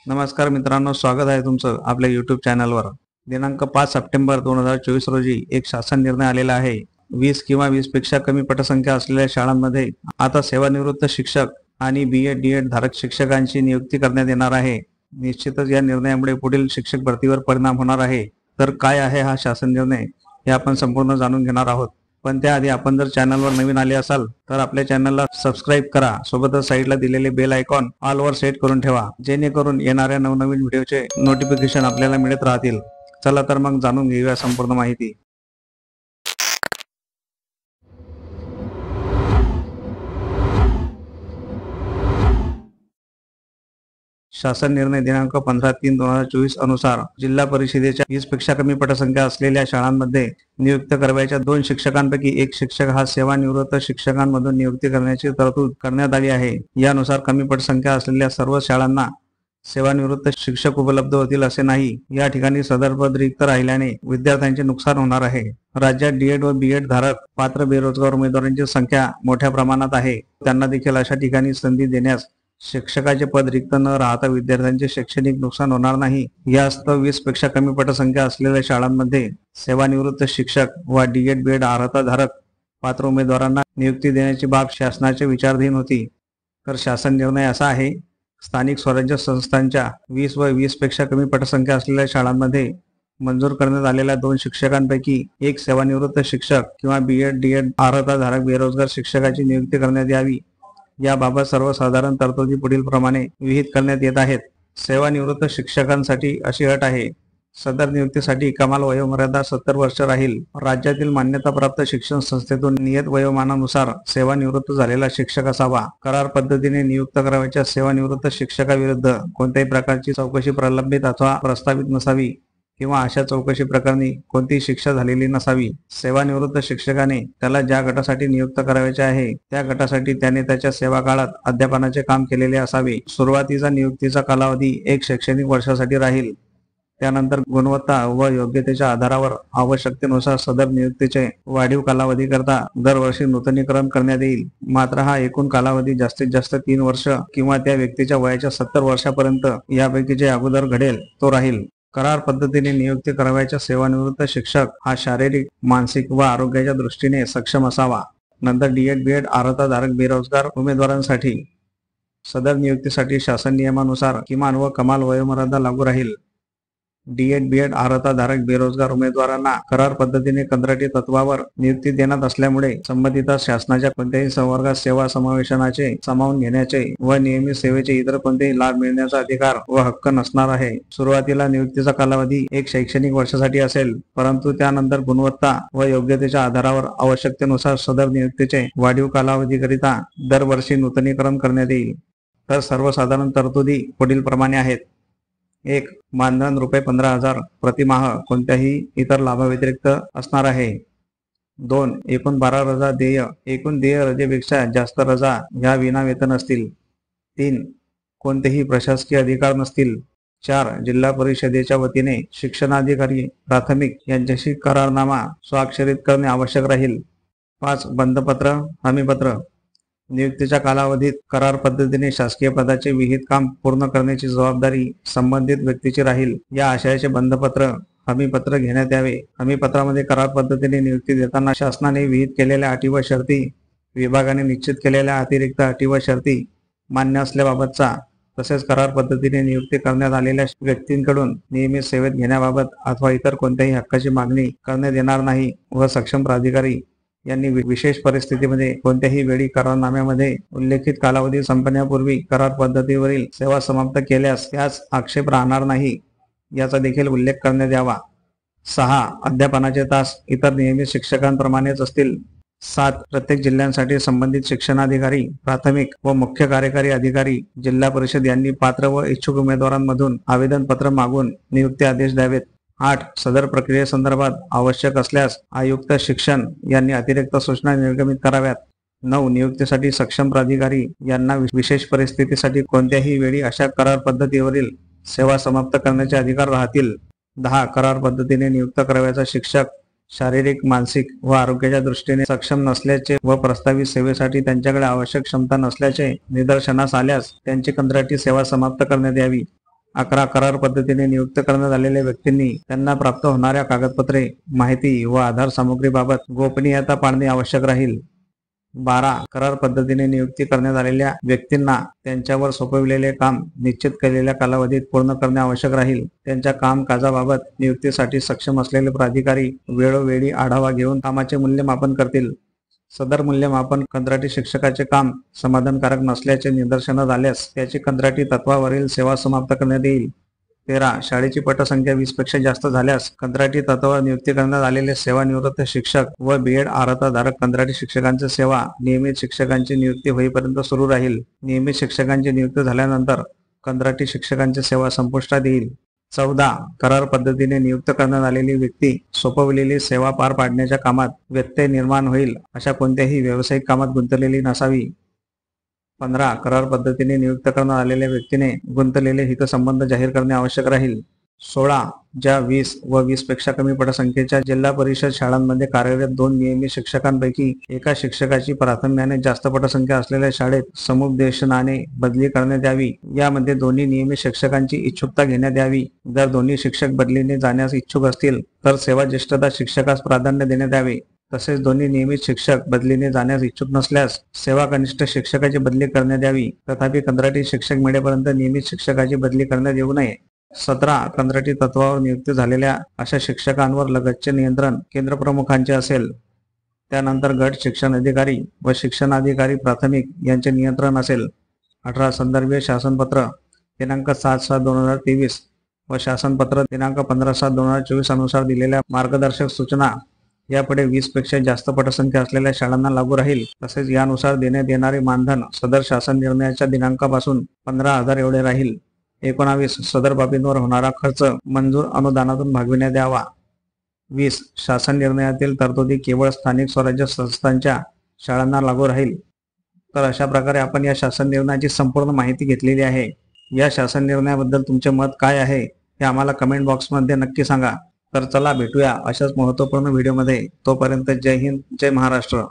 नमस्कार मित्रांनो, स्वागत आहे तुमचं आपल्या YouTube चॅनलवर। दिनांक 5 सप्टेंबर 2024 रोजी एक शासन निर्णय आलेला आहे। 20 किंवा 20 पेक्षा कमी पटसंख्या असलेल्या शाळांमध्ये आता सेवानिवृत्त शिक्षक आणि B.Ed. धारक शिक्षकांची नियुक्ती करण्यात येणार आहे। निश्चितच या निर्णयामुळे पुढील शिक्षक भरतीवर परिणाम होणार आहे। तर काय आहे हा शासन निर्णय हे आपण संपूर्ण जाणून घेणार आहोत। पण त्याआधी आपण जर चॅनलवर नवीन आले असाल तर आपल्या चॅनलला सबस्क्राइब करा, सोबतच साइडला दिलेले बेल आयकॉन ऑल वर सेट करून ठेवा, जेणेकरून येणाऱ्या नवनवीन व्हिडिओचे नोटिफिकेशन आपल्याला मिळत राहतील। चला तर मग जाणून घेऊया संपूर्ण माहिती। शासन निर्णय दिनांक 15/3/2024 अनुसार जिल्हा परिषदेच्या 20 पेक्षा कमी पटसंख्या असलेल्या शाळांमध्ये नियुक्त करावयाच्या 2 शिक्षकांपैकी एक शिक्षक हा सेवानिवृत्त शिक्षकांमधून नियुक्ती करण्याची तरतूद करण्यात आली आहे। यानुसार कमी पटसंख्या असलेल्या सर्व शाळांना सेवानिवृत्त शिक्षक उपलब्ध होतील असे नाही। या ठिकाणी सदर पद रिक्त राहिल्याने विद्यार्थ्यांचे नुकसान होणार आहे। राज्यात D.Ed. व B.Ed. धारक पात्र बेरोजगार उमेदवारांची संख्या मोठ्या प्रमाणात आहे। त्यांना देखील अशा ठिकाणी संधी देण्यास शिक्षकाचे पद रिक्त न राहता विद्यार्थ्यांचे शैक्षणिक नुकसान होणार नाही। यास्तव 20 पेक्षा कमी पटसंख्या असलेल्या शाळांमध्ये सेवानिवृत्त शिक्षक व D.Ed. B.Ed. अर्हता धारक पात्र उमेदवारांना नियुक्ती देण्याची बाब शासनाच्या विचाराधीन होती। तर शासन निर्णय असा आहे, स्थानिक स्वराज्य संस्थांच्या 20 व 20 पेक्षा कमी पटसंख्या असलेल्या शाळांमध्ये मंजूर करण्यात आलेल्या 2 शिक्षकांपैकी एक सेवानिवृत्त शिक्षक किंवा B.Ed. D.Ed. अर्हता धारक बेरोजगार शिक्षकाची नियुक्ती करण्यात यावी। याबाबत सर्वसाधारण तरतुदी पुढील प्रमाणे विहित करण्यात येत आहेत। सेवानिवृत्त शिक्षकांसाठी अशी अट आहे, सदर नियुक्तीसाठी कमाल वयोमर्यादा 70 वर्ष राहील। राज्यातील मान्यताप्राप्त शिक्षण संस्थेतून नियत वयोमानानुसार सेवानिवृत्त झालेला शिक्षक असावा। करार पद्धतीने नियुक्त करावयाच्या सेवानिवृत्त शिक्षकाविरुद्ध कोणत्याही प्रकारची चौकशी प्रलंबित अथवा प्रस्तावित नसावी किंवा अशा चौकशी प्रकरणी कोणतीही शिक्षा झालेली नसावी। सेवानिवृत्त शिक्षकाने त्याला ज्या गटासाठी नियुक्त करावयाचे आहे त्या गटासाठी त्याने त्याच्या सेवा काळात अध्यापनाचे काम केलेले असावे। सुरुवातीचा नियुक्तीचा कालावधी 1 शैक्षणिक वर्षासाठी राहील। त्यानंतर गुणवत्ता व योग्यतेच्या आधारावर आवश्यकतेनुसार सदर नियुक्तीचे वाढीव कालावधी करता दरवर्षी नूतनीकरण करण्यात येईल। मात्र हा एकूण कालावधी जास्तीत जास्त 3 वर्ष किंवा त्या व्यक्तीच्या वयाच्या 70 वर्षापर्यंत यापैकी जे अगोदर घडेल तो राहील। करार पद्धतीने नियुक्ती करावयाचा सेवानिवृत्त शिक्षक हा शारीरिक, मानसिक व आरोग्याच्या दृष्टीने सक्षम असावा। नंतर D.Ed. B.Ed. अर्हता धारक बेरोजगार उमेदवारांसाठी सदर नियुक्तीसाठी शासन नियमानुसार किमान व कमाल वयोमर्यादा लागू राहील। D.Ed. B.Ed. अर्हता धारक बेरोजगार उमेदवारांना करार पद्धतीने कंत्राटी तत्वावर नियुक्ती देण्यात असल्यामुळे संबंधित शासनाच्या कोणत्याही संवर्गात सेवा समावेशनाचे, सामावून घेण्याचे व नियमित सेवेचे इतर कोणतेही लाभ मिळण्याचा अधिकार व हक्क नसणार आहे। सुरुवातीला नियुक्तीचा कालावधी 1 शैक्षणिक वर्षासाठी असेल, परंतु त्यानंतर गुणवत्ता व योग्यतेच्या आधारावर आवश्यकतेनुसार सदर नियुक्तीचे वाढीव कालावधीकरिता दरवर्षी नूतनीकरण करण्यात येईल। तर सर्वसाधारण तरतुदी पुढील प्रमाणे आहेत। 1. मानधन ₹15,000 प्रतिमाह कोणत्याही इतर लाभाव्यतिरिक्त असणार आहे। 2. एकूण 12 रजा देय, एकूण देय रजेपेक्षा जास्त रजा ह्या विना वेतन असतील। 3. कोणतेही प्रशासकीय अधिकार नसतील। 4. जिल्हा परिषदेच्या वतीने शिक्षणाधिकारी प्राथमिक यांच्याशी करारनामा स्वाक्षरित करणे आवश्यक राहील। 5. बंधपत्र, हमीपत्र, नियुक्तीच्या कालावधीत करार पद्धतीने शासकीय पदाचे विहित काम पूर्ण करण्याची जबाबदारी संबंधित व्यक्तीची राहील। या आशयाचे बंधपत्र, हमीपत्र घेण्यात यावे। हमीपत्रामध्ये करार पद्धतीने नियुक्ती देताना शासनाने विहित केलेल्या अटी व शर्ती, विभागाने निश्चित केलेल्या अतिरिक्त अटी व शर्ती मान्य असल्याबाबतचा, तसेच करार पद्धतीने नियुक्ती करण्यात आलेल्या व्यक्तींकडून नियमित सेवेत घेण्याबाबत अथवा इतर कोणत्याही हक्काची मागणी करण्यात येणार नाही व सक्षम प्राधिकारी यांनी विशेष परिस्थितीमध्ये कोणत्याही वेळी करारनाम्यामध्ये उल्लेखित कालावधी संपण्यापूर्वी करार पद्धतीवरील सेवा समाप्त केल्यास त्यास आक्षेप राहणार नाही, याचा देखील उल्लेख करण्यात यावा। 6. अध्यापनाचे तास इतर नियमित शिक्षकांप्रमाणेच असतील। 7. प्रत्येक जिल्ह्यांसाठी संबंधित शिक्षणाधिकारी, प्राथमिक व मुख्य कार्यकारी अधिकारी, जिल्हा परिषद यांनी पात्र व इच्छुक उमेदवारांमधून आवेदनपत्र मागून नियुक्ती आदेश द्यावेत। 8. सदर प्रक्रियेसंदर्भात आवश्यक असल्यास आयुक्त शिक्षण यांनी अतिरिक्त सूचना निर्गमित कराव्यात। 9. नियुक्तीसाठी सक्षम प्राधिकारी यांना विशेष परिस्थितीसाठी कोणत्याही वेळी अशा करार पद्धतीवरील सेवा समाप्त करण्याचे अधिकार राहतील। 10. करार पद्धतीने नियुक्त करावयाचा शिक्षक शारीरिक, मानसिक व आरोग्याच्या दृष्टीने सक्षम नसल्याचे व प्रस्तावित सेवेसाठी त्यांच्याकडे आवश्यक क्षमता नसल्याचे निदर्शनास आल्यास त्यांची कंत्राटी सेवा समाप्त करण्यात यावी। 11 करार पद्धतीने नियुक्त करण्यात आलेल्या व्यक्तींनी त्यांना प्राप्त होणाऱ्या कागदपत्रे, माहिती व आधार सामुग्रीबाबत गोपनीयता पाळणे आवश्यक राहील. 12 करार पद्धतीने नियुक्ती करण्यात आलेल्या व्यक्तींना त्यांच्यावर सोपविलेले काम निश्चित केलेल्या कालावधीत पूर्ण करणे आवश्यक राहील. त्यांच्या कामकाजाबाबत नियुक्तीसाठी सक्षम असलेले प्राधिकारी वेळोवेळी आढावा घेऊन कामाचे मूल्यमापन करतील. सदर मूल्यमापन कंत्राटी शिक्षकाचे काम समाधानकारक नसल्याचे निदर्शनास आल्यास त्याची कंत्राटी तत्वावरील सेवा समाप्त करण्यात येईल. 13 शाळेची पटसंख्या 20 पेक्षा जास्त झाल्यास कंत्राटी तत्वावर नियुक्ती करण्यात आलेले सेवानिवृत्त शिक्षक व B.Ed अर्हताधारक कंत्राटी शिक्षकांची सेवा नियमित शिक्षकांची नियुक्ती होईपर्यंत सुरू राहील. नियमित शिक्षकांची नियुक्ती झाल्यानंतर कंत्राटी शिक्षकांची सेवा संपुष्टात येईल. 14 करार पद्धतीने नियुक्त करण्यात आलेली व्यक्ती सोपवलेली सेवा पार पाडण्याच्या कामात व्यत्यय निर्माण होईल अशा कोणत्याही व्यावसायिक कामात गुंतलेली नसावी. 15 करार पद्धतीने नियुक्त करण्यात आलेल्या व्यक्तीने गुंतलेले हितसंबंध जाहीर करणे आवश्यक राहील. 16 ज्या 20 व 20 पेक्षा कमी पटसंख्येच्या जिल्हा परिषद शाळांमध्ये कार्यरत 2 नियमित शिक्षकांपैकी एका शिक्षकाची प्राथम्याने जास्त पटसंख्या असलेल्या शाळेत समुपदेशनाने बदली करण्यात यावी. यामध्ये दोन्ही नियमित शिक्षकांची इच्छुकता घेण्यात यावी. जर दोन्ही शिक्षक बदलीने जाण्यास इच्छुक असतील तर सेवा ज्येष्ठता शिक्षकास प्राधान्य देण्यात यावे. तसेच दोन्ही नियमित शिक्षक बदलीने जाण्यास इच्छुक नसल्यास सेवा कनिष्ठ शिक्षकाची बदली करण्यात यावी. तथापि कंत्राटी शिक्षक मिळेपर्यंत नियमित शिक्षकाची बदली करण्यात येऊ नये. 17 कंत्राटी तत्वावर नियुक्त झालेल्या अशा शिक्षकांवर लगतचे नियंत्रण केंद्रप्रमुखांचे असेल. त्यानंतर गट शिक्षण अधिकारी व शिक्षणाधिकारी प्राथमिक यांचे नियंत्रण असेल. 18 संदर्भीय शासनपत्र दिनांक 7/7/2023 व शासनपत्र दिनांक 15/7/2024 अनुसार दिलेल्या मार्गदर्शक सूचना यापुढे 20 पेक्षा जास्त पटसंख्या असलेल्या शाळांना लागू राहील. तसेच यानुसार देण्यात येणारे मानधन सदर शासन निर्णयाच्या दिनांकापासून 15,000 एवढे राहील. 19 सदर बाबींवर होणारा खर्च मंजूर अनुदानातून भागविण्यात यावा. 20 शासन निर्णयातील तरतुदी केवळ स्थानिक स्वराज्य संस्थांच्या शाळांना लागू राहील. तर अशा प्रकारे आपण या शासन निर्णयाची संपूर्ण माहिती घेतलेली आहे. या शासन निर्णयाबद्दल तुमचे मत काय आहे हे आम्हाला कमेंट बॉक्समध्ये नक्की सांगा. तर चला भेटूया अशाच महत्त्वपूर्ण व्हिडिओमध्ये. तोपर्यंत जय हिंद, जय महाराष्ट्र.